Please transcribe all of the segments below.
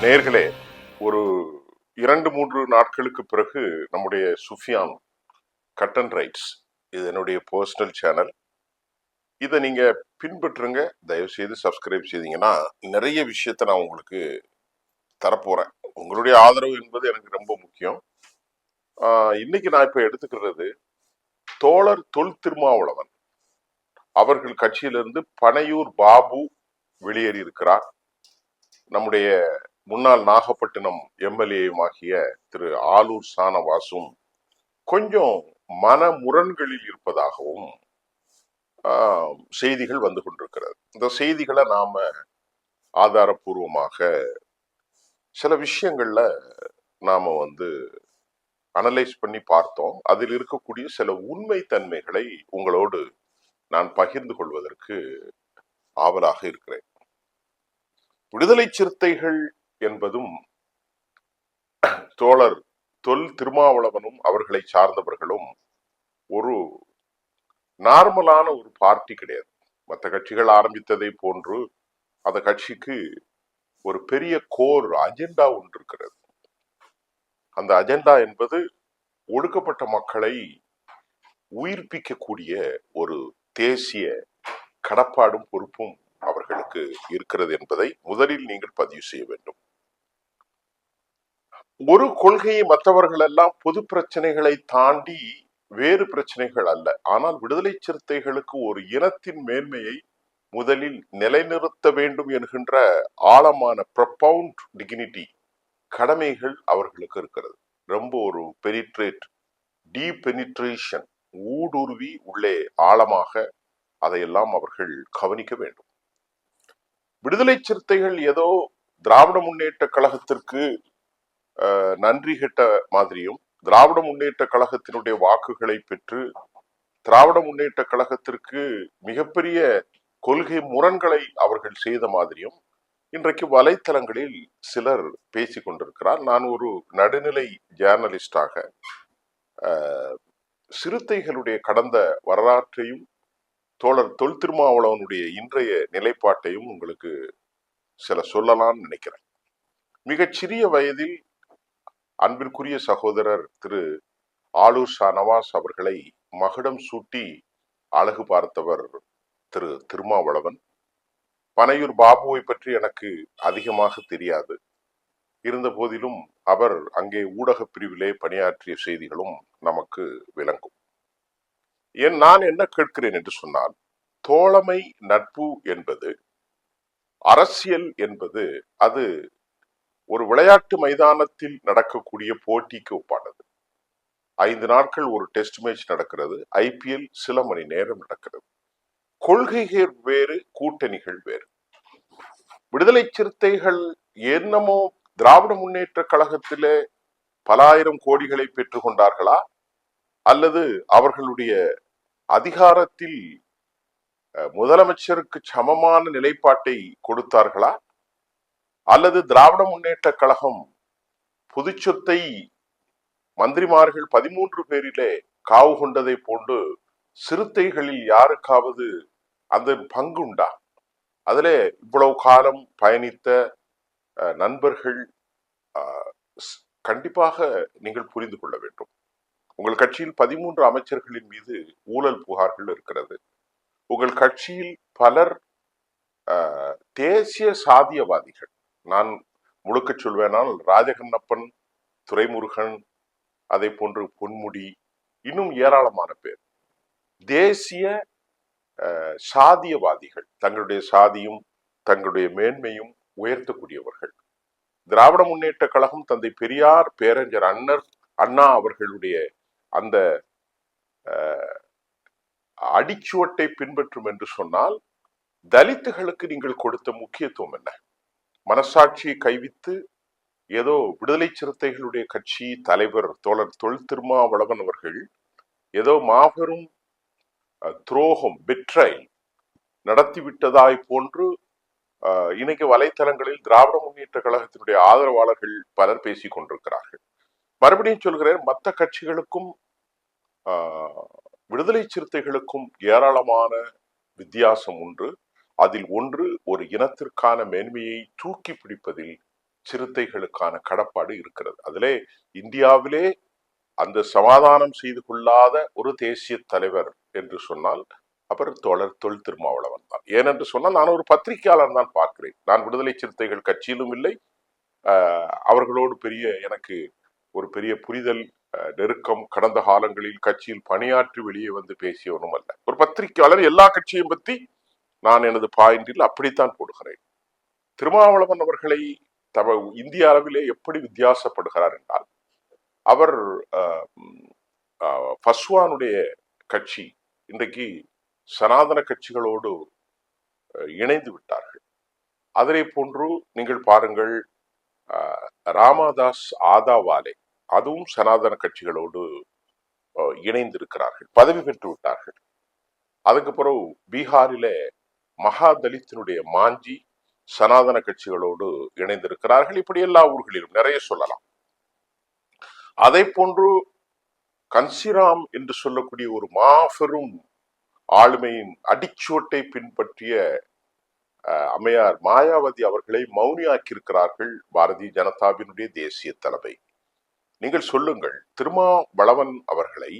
நேர்களே, ஒரு 2-3 நாட்களுக்கு பிறகு நம்முடைய சுஃபியான் கட் அண்ட் ரைட்ஸ், இது என்னுடைய பர்சனல் சேனல். இதை நீங்க பின்பற்றுங்க. தயவு செய்து சப்ஸ்கிரைப் செய்தீங்கன்னா நிறைய விஷயத்த நான் உங்களுக்கு தரப்போறேன். உங்களுடைய ஆதரவு என்பது எனக்கு ரொம்ப முக்கியம். இன்னைக்கு நான் இப்ப எடுத்துக்கிறது தோழர் தொல் திருமாவளவன் அவர்கள் கட்சியிலிருந்து பனையூர் பாபு வெளியேறி இருக்கிறார். நம்முடைய முன்னாள் நாகப்பட்டினம் எம்எல்ஏயுமாகிய திரு ஆலூர் சானவாசும் கொஞ்சம் மன முரண்களில் இருப்பதாகவும் செய்திகள் வந்து கொண்டிருக்கிறது. இந்த செய்திகளை நாம ஆதாரபூர்வமாக சில விஷயங்கள்ல நாம அனலைஸ் பண்ணி பார்த்தோம். அதில் இருக்கக்கூடிய சில உண்மை தன்மைகளை உங்களோடு நான் பகிர்ந்து கொள்வதற்கு ஆவலாக இருக்கிறேன். விடுதலை சிறுத்தைகள் என்பதும் தோழர் தொல் திருமாவளவனும் அவர்களை சார்ந்தவர்களும் ஒரு நார்மலான ஒரு பார்ட்டி கிடையாது. மற்ற கட்சிகள் ஆரம்பித்ததை போன்று அந்த கட்சிக்கு ஒரு பெரிய கோர் அஜெண்டா ஒன்று இருக்கிறது. அந்த அஜெண்டா என்பது ஒடுக்கப்பட்ட மக்களை உயிர்ப்பிக்கக்கூடிய ஒரு தேசிய கடப்பாடும் பொறுப்பும் அவர்களுக்கு இருக்கிறது என்பதை முதலில் நீங்கள் பதிவு செய்ய வேண்டும். ஒரு கொள்கையை மற்றவர்கள் எல்லாம் பொது பிரச்சனைகளை தாண்டி வேறு பிரச்சனைகள் அல்ல. ஆனால் விடுதலை சிறுத்தைகளுக்கு ஒரு இனத்தின் மேன்மையை முதலில் நிலைநிறுத்த வேண்டும் என்கின்ற ஆழமான ப்ரொபவுண்ட் டிக்னிட்டி கடமைகள் அவர்களுக்கு இருக்கிறது. ரொம்ப ஒரு டீப் பெனிட்ரேஷன், ஊடுருவி உள்ளே ஆழமாக அதையெல்லாம் அவர்கள் கவனிக்க வேண்டும். விடுதலை சிறுத்தைகள் ஏதோ திராவிட முன்னேற்ற கழகத்திற்கு நன்றி கெட்ட மாதிரியும், திராவிட முன்னேற்ற கழகத்தினுடைய வாக்குகளை பெற்று திராவிட முன்னேற்ற கழகத்திற்கு மிகப்பெரிய கொள்கை முரண்களை அவர்கள் செய்த மாதிரியும் இன்றைக்கு வலைத்தளங்களில் சிலர் பேசிக் கொண்டிருக்கிறார். நான் ஒரு நடுநிலை ஜேர்னலிஸ்டாக சிறுத்தைகளுடைய கடந்த வரலாற்றையும் தோழர் தொல் திருமாவளவனுடைய இன்றைய நிலைப்பாட்டையும் உங்களுக்கு சில சொல்லலாம்னு நினைக்கிறேன். மிகச்சிறிய வயதில் அன்பிற்குரிய சகோதரர் திரு ஆலூர் ஷானவாஸ் அவர்களை மகுடம் சூட்டி அழகு பார்த்தவர் திரு திருமாவளவன். பனையூர் பாபுவை பற்றி எனக்கு அதிகமாக தெரியாது. இருந்த போதிலும் அவர் அங்கே ஊடக பிரிவிலே பணியாற்றிய செய்திகளும் நமக்கு விளங்கும். நான் என்ன கேட்கிறேன் என்று சொன்னால், தோழமை நட்பு என்பது, அரசியல் என்பது அது ஒரு விளையாட்டு மைதானத்தில் நடக்கக்கூடிய போட்டிக்கு ஒப்பானது. 5 நாட்கள் ஒரு டெஸ்ட் மேட்ச் நடக்கிறது. ஐபிஎல் சில மணி நேரம் நடக்கிறது. கொள்கைகள் வேறு, கூட்டணிகள் வேறு. விடுதலை சிறுத்தைகள் என்னமோ திராவிட முன்னேற்ற கழகத்திலே பல ஆயிரம் கோடிகளை பெற்றுக் கொண்டார்களா, அல்லது அவர்களுடைய அதிகாரத்தில் முதலமைச்சருக்கு சமமான நிலைப்பாட்டை கொடுத்தார்களா, அல்லது திராவிட முன்னேற்ற கழகம் பொது சொத்தை மந்திரிமார்கள் 13 பேரிலே காவு கொண்டதை போன்று சிறுத்தைகளில் யாருக்காவது அந்த பங்கு உண்டா? அதுல இவ்வளவு காலம் பயணித்த நண்பர்கள் கண்டிப்பாக நீங்கள் புரிந்து கொள்ள வேண்டும். உங்கள் கட்சியில் 13 அமைச்சர்களின் மீது ஊழல் புகார்கள் இருக்கிறது. உங்கள் கட்சியில் பலர் தேசிய சாதியவாதிகள். நான் முழுக்க சொல்வேனால் ராஜகண்ணப்பன், துரைமுருகன், அதை போன்று பொன்முடி, இன்னும் ஏராளமான பேர் தேசிய சாதியவாதிகள். தங்களுடைய சாதியும் தங்களுடைய மேன்மையும் உயர்த்தக்கூடியவர்கள். திராவிட முன்னேற்ற கழகம் தந்தை பெரியார், பேரறிஞர் அண்ணா அவர்களுடைய அந்த அடிச்சுவட்டை பின்பற்றும் என்று சொன்னால், தலித்துகளுக்கு நீங்கள் கொடுத்த முக்கியத்துவம் என்ன? மனசாட்சியை கைவித்து ஏதோ விடுதலை சிறுத்தைகளுடைய கட்சி தலைவர் தோழர் தொல் திருமாவளவன் அவர்கள் ஏதோ மாபெரும் துரோகம், பெட்ரைல் நடத்திவிட்டதாய் போன்று இன்னைக்கு வலைத்தளங்களில் திராவிட முன்னேற்ற கழகத்தினுடைய ஆதரவாளர்கள் பலர் பேசிக் கொண்டிருக்கிறார்கள். மறுபடியும் சொல்கிறேன், மற்ற கட்சிகளுக்கும் விடுதலை சிறுத்தைகளுக்கும் ஏராளமான வித்தியாசம் உண்டு. அதில் ஒன்று, ஒரு இனத்திற்கான மேன்மையை தூக்கி பிடிப்பதில் சிறுத்தைகளுக்கான கடப்பாடு இருக்கிறது. அதிலே இந்தியாவிலே அந்த சமாதானம் செய்து கொள்ளாத ஒரு தேசிய தலைவர் என்று சொன்னால் அவர் தோழர் தொல் திருமாவளவன் தான். ஏனென்று சொன்னால் நான் ஒரு பத்திரிகையாளர் தான் பார்க்கிறேன். நான் விடுதலை சிறுத்தைகள் கட்சியிலும் இல்லை, அவர்களோடு எனக்கு ஒரு பெரிய புரிதல், நெருக்கம் கடந்த காலங்களில் கட்சியில் பணியாற்றி வெளியே வந்து பேசியவனும் அல்ல. ஒரு பத்திரிகையாளர் எல்லா கட்சியும் பற்றி நான் எனது பாயிண்டில் அப்படித்தான் போடுகிறேன். திருமாவளவன் அவர்களை இந்திய அளவிலே எப்படி வித்தியாசப்படுகிறார் என்றால், அவர் பஸ்வானுடைய கட்சி இன்றைக்கு சனாதன கட்சிகளோடு இணைந்து விட்டார்கள். அதனை போன்று நீங்கள் பாருங்கள், ராமதாஸ் ஆதாவாலே அதுவும் சனாதன கட்சிகளோடு இணைந்திருக்கிறார்கள், பதவி பெற்று விட்டார்கள். அதுக்கு பிறகு பீகாரிலே மகாதலித்தினுடைய மாஞ்சி சனாதன கட்சிகளோடு இணைந்திருக்கிறார்கள். இப்படி எல்லா ஊர்களிலும் நிறைய சொல்லலாம். அதை போன்று கன்சிராம் என்று சொல்லக்கூடிய ஒரு மாபெரும் ஆளுமையின் அடிச்சுவட்டை பின்பற்றிய அம்மையார் மாயாவதி அவர்களை மௌனியாக்கி இருக்கிறார்கள் பாரதிய ஜனதாவினுடைய தேசிய தலைமை. நீங்கள் சொல்லுங்கள், திருமாவளவன் அவர்களை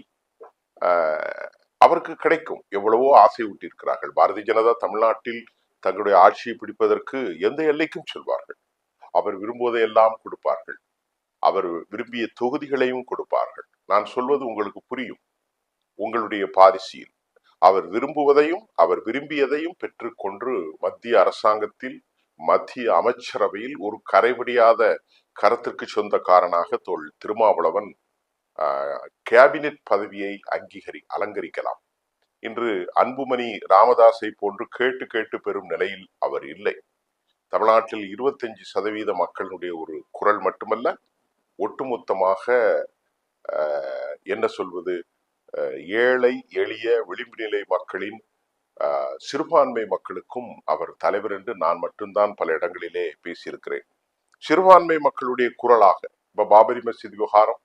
அவருக்கு கிடைக்கும் எவ்வளவோ ஆசை ஊட்டியிருக்கிறார்கள். பாரதிய ஜனதா தமிழ்நாட்டில் தங்களுடைய ஆட்சியை பிடிப்பதற்கு எந்த எல்லைக்கும் செல்வார்கள். அவர் விரும்புவதை எல்லாம் கொடுப்பார்கள், அவர் விரும்பிய தொகுதிகளையும் கொடுப்பார்கள். நான் சொல்வது உங்களுக்கு புரியும். உங்களுடைய பாரிசியில் அவர் விரும்புவதையும் அவர் விரும்பியதையும் பெற்றுக்கொண்டு மத்திய அரசாங்கத்தில் மத்திய அமைச்சரவையில் ஒரு கரைபடியாத கரத்திற்கு சொந்தக்காரனாக திருமாவளவன் கேபினெட் பதவியை அலங்கரிக்கலாம். இன்று அன்புமணி ராமதாஸை போன்று கேட்டு கேட்டு பெறும் நிலையில் அவர் இல்லை. தமிழ்நாட்டில் 25% மக்களுடைய ஒரு குரல் மட்டுமல்ல, ஒட்டுமொத்தமாக என்ன சொல்வது, ஏழை எளிய விளிம்பு நிலை மக்களின் சிறுபான்மை மக்களுக்கும் அவர் தலைவர் என்று நான் மட்டும்தான் பல இடங்களிலே பேசியிருக்கிறேன். சிறுபான்மை மக்களுடைய குரலாக இப்ப பாபரி மசீத் விவகாரம்,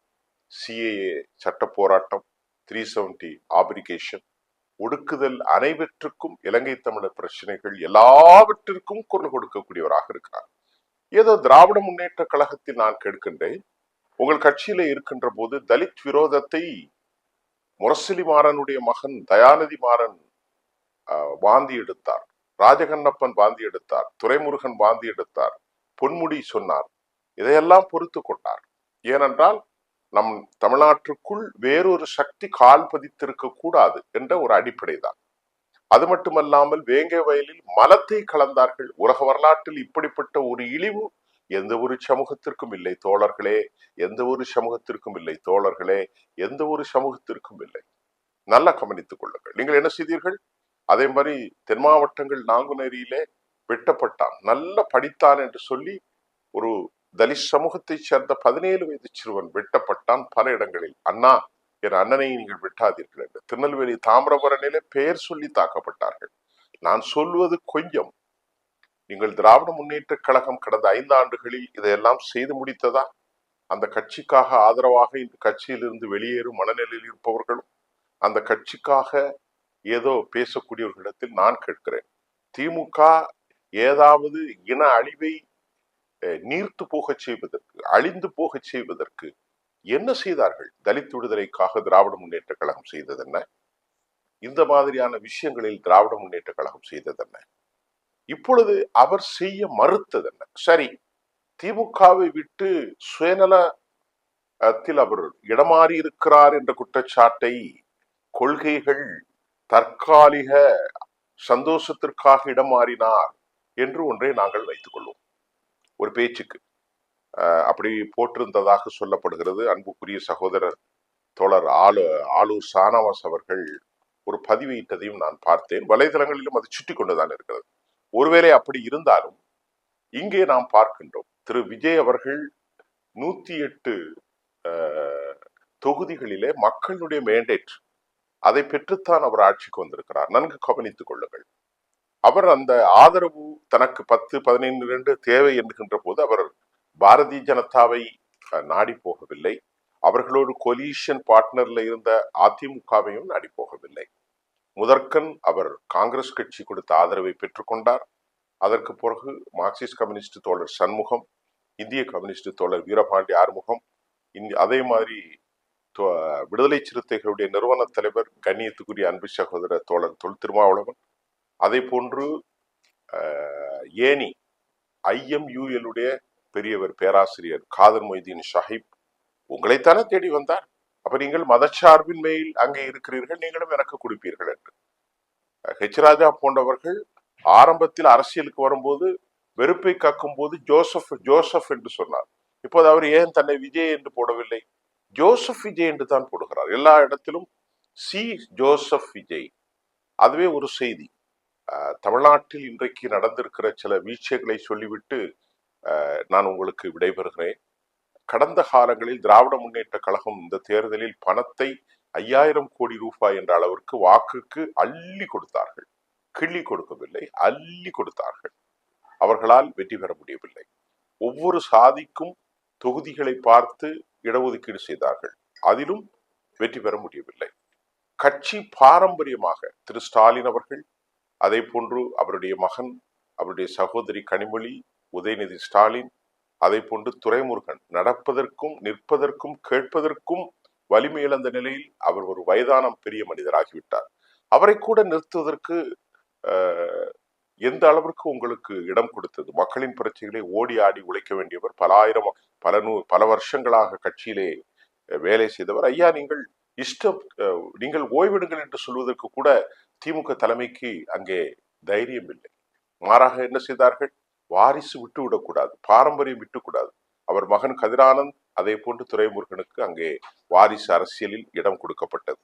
சிஏஏ சட்ட போராட்டம், 370 ஆப்ரிகேஷன், ஒடுக்குதல், அனைவற்றுக்கும் இலங்கை தமிழர் பிரச்சனைகள் எல்லாவற்றிற்கும் குரல் கொடுக்கக்கூடியவராக இருக்கிறார். ஏதோ திராவிட முன்னேற்ற கழகத்தில் நான் கேட்கின்றேன், உங்கள் கட்சியில இருக்கின்ற போது தலித் விரோதத்தை முரசொலி மாறனுடைய மகன் தயாநிதி மாறன் வாந்தி எடுத்தார், ராஜகண்ணப்பன் வாந்தி எடுத்தார், துரைமுருகன் வாந்தி எடுத்தார், பொன்முடி சொன்னார். இதையெல்லாம் பொறுத்து கொண்டார். ஏனென்றால் நம் தமிழ்நாட்டுக்குள் வேறொரு சக்தி கால் பதித்திருக்க கூடாது என்ற ஒரு அடிப்படை தான். அது மட்டுமல்லாமல் வேங்கை வயலில் மலத்தை கலந்தார்கள். உலக வரலாற்றில் இப்படிப்பட்ட ஒரு இழிவு எந்த ஒரு சமூகத்திற்கும் இல்லை தோழர்களே, எந்த ஒரு சமூகத்திற்கும் இல்லை தோழர்களே, எந்த ஒரு சமூகத்திற்கும் இல்லை. நல்லா கவனித்துக் கொள்ளுங்கள். நீங்கள் என்ன செய்தீர்கள்? அதே மாதிரி தென் மாவட்டங்கள் நாங்குநேரியிலே வெட்டப்பட்டான், நல்ல படித்தான் என்று சொல்லி ஒரு தலித் சமூகத்தை சேர்ந்த 17 வயது சிறுவன் வெட்டப்பட்டான் பல இடங்களில். அண்ணா, என் அண்ணனை நீங்கள் வெட்டாதீர்கள் என்று. திருநெல்வேலி தாமிரபரணியிலே பெயர் சொல்லி தாக்கப்பட்டார்கள். நான் சொல்வது கொஞ்சம். நீங்கள் திராவிட முன்னேற்ற கழகம் கடந்த 5 ஆண்டுகளில் இதையெல்லாம் செய்து முடித்ததா? அந்த கட்சிக்காக ஆதரவாக இந்த கட்சியிலிருந்து வெளியேறும் மனநிலையில் இருப்பவர்களும் அந்த கட்சிக்காக ஏதோ பேசக்கூடியவர்களிடத்தில் நான் கேட்கிறேன், திமுக ஏதாவது இன அழிவை நீர்த்து போகச் செய்வதற்கு, அழிந்து போகச் செய்வதற்கு என்ன செய்தார்கள்? தலித் விடுதலைக்காக திராவிட முன்னேற்ற கழகம் செய்ததென்ன? இந்த மாதிரியான விஷயங்களில் திராவிட முன்னேற்ற கழகம் செய்ததென்ன? இப்பொழுது அவர் செய்ய மறுத்ததென்ன? சரி, திமுகவை விட்டு சுயநலத்தில் அவர் இடமாறி இருக்கிறார் என்ற குற்றச்சாட்டை, கொள்கைகள், தற்காலிக சந்தோஷத்திற்காக இடமாறினார் என்று ஒன்றை நாங்கள் வைத்துக் கொள்வோம். ஒரு பேச்சுக்கு அப்படி போட்டிருந்ததாக சொல்லப்படுகிறது. அன்புக்குரிய சகோதரர் தோழர் ஆலூர் சானவாஸ் அவர்கள் ஒரு பதிவிட்டதையும் நான் பார்த்தேன். வலைதளங்களிலும் அது சுற்றி கொண்டுதான் இருக்கிறது. ஒருவேளை அப்படி இருந்தாலும் இங்கே நாம் பார்க்கின்றோம், திரு விஜய் அவர்கள் 108 தொகுதிகளிலே மக்களுடைய மேண்டேட் அதை பெற்றுத்தான் அவர் ஆட்சிக்கு வந்திருக்கிறார். நன்கு கவனித்துக் கொள்ளுங்கள். அவர் அந்த ஆதரவு தனக்கு 10-12 தேவை என்கின்ற போது அவர் பாரதிய ஜனதாவை நாடி போகவில்லை. அவர்களோடு கொலிஷன் பார்ட்னர்ல இருந்த அதிமுகவையும் நாடி போகவில்லை. முதற்கண் அவர் காங்கிரஸ் கட்சி கொடுத்த ஆதரவை பெற்றுக்கொண்டார். அதற்கு பிறகு மார்க்சிஸ்ட் கம்யூனிஸ்ட் தோழர் சண்முகம், இந்திய கம்யூனிஸ்ட் தோழர் வீரபாண்டி ஆறுமுகம், அதே மாதிரி விடுதலை சிறுத்தைகளுடைய நிறுவன தலைவர் கண்ணியத்துக்குரிய அன்பு சகோதரர் தோழர் தொல் திருமாவளவன், அதே போன்று ஏனி IMUL பெரியவர் பேராசிரியர் காதர் மொய்தீன் ஷஹீப் உங்களைத்தானே தேடி வந்தார். அப்ப நீங்கள் மதச்சார்பின் மேல் அங்கே இருக்கிறீர்கள், நீங்களும் எனக்கு கொடுப்பீர்கள் என்று ராஜா போன்றவர்கள் ஆரம்பத்தில் அரசியலுக்கு வரும்போது வெறுப்பை காக்கும் போது ஜோசப் ஜோசப் என்று சொன்னார். இப்போது அவர் ஏன் தன்னை விஜய் என்று போடவில்லை? ஜோசப் விஜய் என்று தான் போடுகிறார். எல்லா இடத்திலும் சி ஜோசப் விஜய். அதுவே ஒரு செய்தி. தமிழ்நாட்டில் இன்றைக்கு நடந்திருக்கிற சில வீழ்ச்சிகளை சொல்லிவிட்டு நான் உங்களுக்கு விடைபெறுகிறேன். கடந்த காலங்களில் திராவிட முன்னேற்ற கழகம் இந்த தேர்தலில் பணத்தை 5000 கோடி ரூபாய் என்ற அளவிற்கு வாக்குக்கு அள்ளி கொடுத்தார்கள். கிள்ளி கொடுக்கவில்லை, அள்ளி கொடுத்தார்கள். அவர்களால் வெற்றி பெற முடியவில்லை. ஒவ்வொரு சாதிக்கும் தொகுதிகளை பார்த்து இடஒதுக்கீடு செய்தார்கள். அதிலும் வெற்றி பெற முடியவில்லை. கட்சி பாரம்பரியமாக திரு ஸ்டாலின் அவர்கள், அதே போன்று அவருடைய மகன், அவருடைய சகோதரி கனிமொழி, உதயநிதி ஸ்டாலின், அதை போன்று துரைமுருகன் நடப்பதற்கும் நிற்பதற்கும் கேட்பதற்கும் வலிமை இழந்த நிலையில் அவர் ஒரு வயதான பெரிய மனிதராகிவிட்டார். அவரை கூட நிறுத்துவதற்கு எந்த அளவிற்கு உங்களுக்கு இடம் கொடுத்தது? மக்களின் பிரச்சனைகளை ஓடி ஆடி உழைக்க வேண்டியவர், பல வருஷங்களாக கட்சியிலே வேலை செய்தவர். ஐயா, நீங்கள் ஓய்விடுங்கள் என்று சொல்வதற்கு கூட திமுக தலைமைக்கு அங்கே தைரியம் இல்லை. மாறாக என்ன செய்தார்கள்? வாரிசு விட்டு விடக்கூடாது, பாரம்பரியம் விட்டுக்கூடாது. அவர் மகன் கதிரானந்த், அதே போன்று துரைமுருகனுக்கு அங்கே வாரிசு அரசியலில் இடம் கொடுக்கப்பட்டது.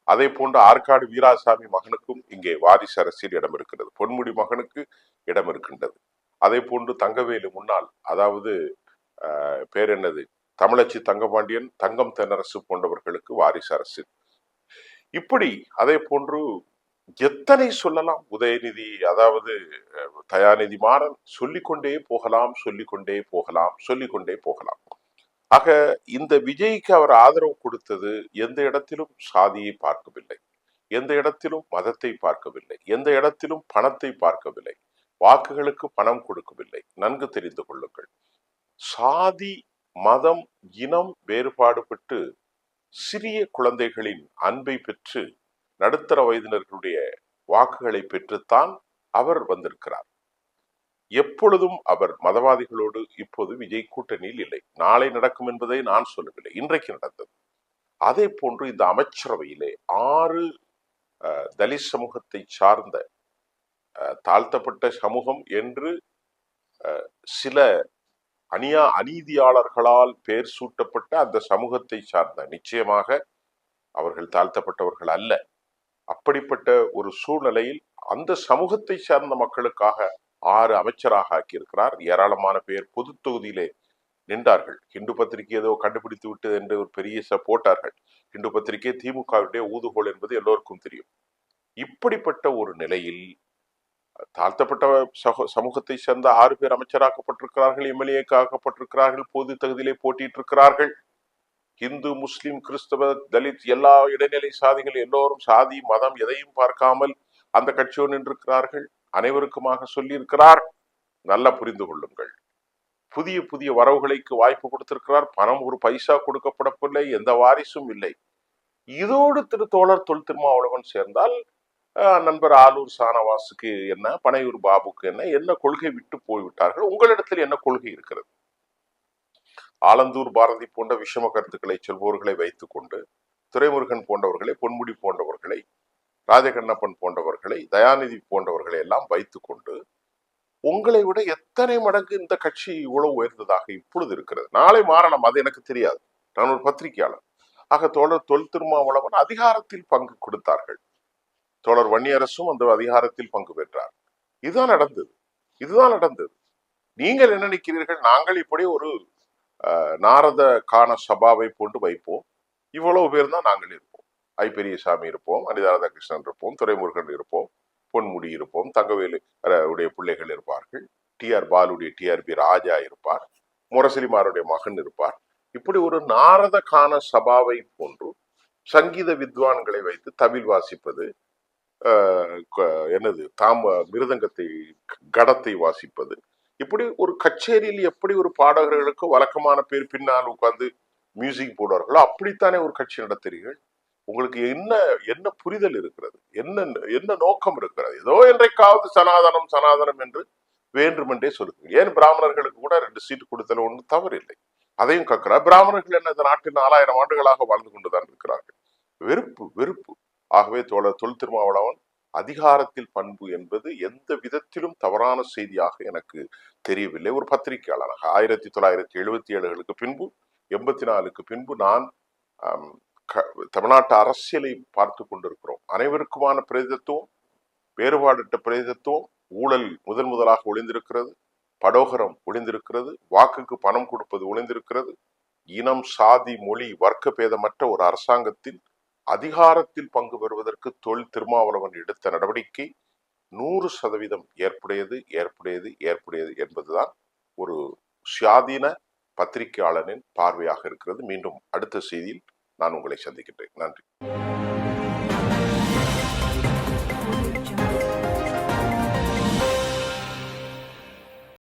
அதே போன்று ஆற்காடு வீராசாமி மகனுக்கும் இங்கே வாரிசு அரசியல் இடம் இருக்கிறது. பொன்முடி மகனுக்கு இடம் இருக்கின்றது. அதே போன்று தங்கவேலு முன்னாள், அதாவது பேர் என்னது, தமிழச்சி தங்கபாண்டியன், தங்கம் தென்னரசு போன்றவர்களுக்கு வாரிசு அரசியல். இப்படி அதே போன்று எத்தனை சொல்லலாம். உதயநிதி, அதாவது தயாநிதி மாறன், சொல்லிக்கொண்டே போகலாம், சொல்லிக்கொண்டே போகலாம், சொல்லிக்கொண்டே போகலாம். ஆக இந்த விஜய்க்கு அவர் ஆதரவு கொடுத்தது எந்த இடத்திலும் சாதியை பார்க்கவில்லை, எந்த இடத்திலும் மதத்தை பார்க்கவில்லை, எந்த இடத்திலும் பணத்தை பார்க்கவில்லை, வாக்குகளுக்கு பணம் கொடுக்கவில்லை. நன்கு தெரிந்து கொள்ளுங்கள். சாதி, மதம், இனம் வேறுபாடுபட்டு சிறிய குழந்தைகளின் அன்பை பெற்று நடுத்தர வயதினர்களுடைய வாக்குகளை பெற்றுத்தான் அவர் வந்திருக்கிறார். எப்பொழுதும் அவர் மதவாதிகளோடு இப்போது விஜய் கூட்டணியில் இல்லை. நாளை நடக்கும் என்பதை நான் சொல்லவில்லை, இன்றைக்கு நடந்தது. அதே போன்று இந்த அமைச்சரவையிலே 6 தலித் சமூகத்தை சார்ந்த தாழ்த்தப்பட்ட சமூகம் என்று சில அநீதியாளர்களால் பெயர் சூட்டப்பட்ட அந்த சமூகத்தை சார்ந்த, நிச்சயமாக அவர்கள் தாழ்த்தப்பட்டவர்கள் அல்ல. அப்படிப்பட்ட ஒரு சூழ்நிலையில் அந்த சமூகத்தை சார்ந்த மக்களுக்காக 6 அமைச்சராக ஆக்கியிருக்கிறார். ஏராளமான பேர் பொது தொகுதியிலே நின்றார்கள். ஹிந்து பத்திரிகை ஏதோ கண்டுபிடித்து விட்டது என்று ஒரு பெரிய போட்டார்கள். ஹிந்து பத்திரிகை திமுகவுடைய ஊதுகோல் என்பது எல்லோருக்கும் தெரியும். இப்படிப்பட்ட ஒரு நிலையில் தாழ்த்தப்பட்ட சமூகத்தை சேர்ந்த 6 பேர் அமைச்சராக்கப்பட்டிருக்கிறார்கள், எம்எல்ஏக்காக்கப்பட்டிருக்கிறார்கள், பொது தகுதியிலே போட்டிட்டு இருக்கிறார்கள். இந்து, முஸ்லிம், கிறிஸ்தவ, தலித், எல்லா இடைநிலை சாதிகள் எல்லோரும் சாதி மதம் எதையும் பார்க்காமல் அந்த கட்சியோடு நின்றிருக்கிறார்கள். அனைவருக்குமாக சொல்லி இருக்கிறார். நல்லா புரிந்து கொள்ளுங்கள். புதிய புதிய வரவுகளுக்கு வாய்ப்பு கொடுத்திருக்கிறார். பணம் ஒரு பைசா கொடுக்கப்படவில்லை, எந்த வாரிசும் இல்லை. இதோடு தோழர் தொல் திருமாவளவன் சேர்ந்தால் நண்பர் ஆலூர் சானவாசுக்கு என்ன, பனையூர் பாபுக்கு என்ன கொள்கை விட்டு போய்விட்டார்கள். உங்களிடத்தில் என்ன கொள்கை இருக்கிறது? ஆலந்தூர் பாரதி போன்ற விஷம கருத்துக்களை சொல்பவர்களை வைத்துக் கொண்டு, துரைமுருகன் போன்றவர்களை, பொன்முடி போன்றவர்களை, ராஜகண்ணப்பன் போன்றவர்களை, தயாநிதி போன்றவர்களை எல்லாம் வைத்துக் கொண்டு உங்களை விட எத்தனை மடங்கு இந்த கட்சி இவ்வளவு உயர்ந்ததாக இப்பொழுது இருக்கிறது. நாளை மாறலாம், அது எனக்கு தெரியாது. நான் ஒரு பத்திரிகையாளர். ஆக தோழர் தொல் திருமாவளவன் அதிகாரத்தில் பங்கு கொடுத்தார்கள். தோழர் வன்னியரசும் அந்த அதிகாரத்தில் பங்கு பெற்றார். இதுதான் நடந்தது. நீங்கள் என்ன நினைக்கிறீர்கள்? நாங்கள் இப்படி ஒரு நாரத காண சபாவை போட்டு வைப்போம், இவ்வளவு பேர் தான் நாங்கள் இருப்போம். பெரியசாமி இருப்போம், அனிதா ராதாகிருஷ்ணன் இருப்போம், துரைமுருகன் இருப்போம், பொன்முடி இருப்போம், தங்கவேலு உடைய பிள்ளைகள் இருப்பார்கள், TR பாலுடைய TRB ராஜா இருப்பார், முரசலிமாருடைய மகன் இருப்பார். இப்படி ஒரு நாரத காண சபாவை போன்று சங்கீத வித்வான்களை வைத்து தமிழ் வாசிப்பது, மிருதங்கத்தை, கடத்தை வாசிப்பது, இப்படி ஒரு கச்சேரியில் எப்படி ஒரு பாடகர்களுக்கு வழக்கமான பேர் பின்னால் உட்கார்ந்து மியூசிக் போடுவார்களோ அப்படித்தானே ஒரு கட்சி நடத்துறீர்கள். உங்களுக்கு என்ன என்ன புரிதல் இருக்கிறது? என்ன என்ன நோக்கம் இருக்கிறது? ஏதோ என்றைக்காவது சனாதனம் சனாதனம் என்று வேண்டுமென்றே சொல்லுங்கள். ஏன் பிராமணர்களுக்கு கூட 2 சீட்டு கொடுத்தல ஒன்றும் தவறு இல்லை. அதையும் கற்கிறார். பிராமணர்கள் என்ன இந்த நாட்டில் 4000 ஆண்டுகளாக வாழ்ந்து கொண்டுதான் இருக்கிறார்கள். வெறுப்பு வெறுப்பு. ஆகவே தோழர் தொல் திருமாவளவன், அதிகாரத்தில் பண்பு என்பது எந்த விதத்திலும் தவறான செய்தியாக எனக்கு தெரியவில்லை. ஒரு பத்திரிகையாளராக 1977களுக்கு பின்பு 84க்கு பின்பு நான் தமிழ்நாட்டு அரசியலை பார்த்து கொண்டிருக்கிறோம். அனைவருக்குமான பிரதித்துவம், வேறுபாடற்ற பிரதித்துவம், ஊழல் முதலாக ஒளிந்திருக்கிறது, படோகரம் ஒளிந்திருக்கிறது, வாக்குக்கு பணம் கொடுப்பது ஒளிந்திருக்கிறது. இனம், சாதி, மொழி, வர்க்க பேதமற்ற ஒரு அரசாங்கத்தில் அதிகாரத்தில் பங்கு பெறுவதற்கு தொல் திருமாவளவன் எடுத்த நடவடிக்கை 100% ஏற்புடையது என்பதுதான் ஒரு சுயாதீன பத்திரிகையாளனின் பார்வையாக இருக்கிறது. மீண்டும் அடுத்த செய்தியில் நான் உங்களை சந்திக்கின்றேன். நன்றி.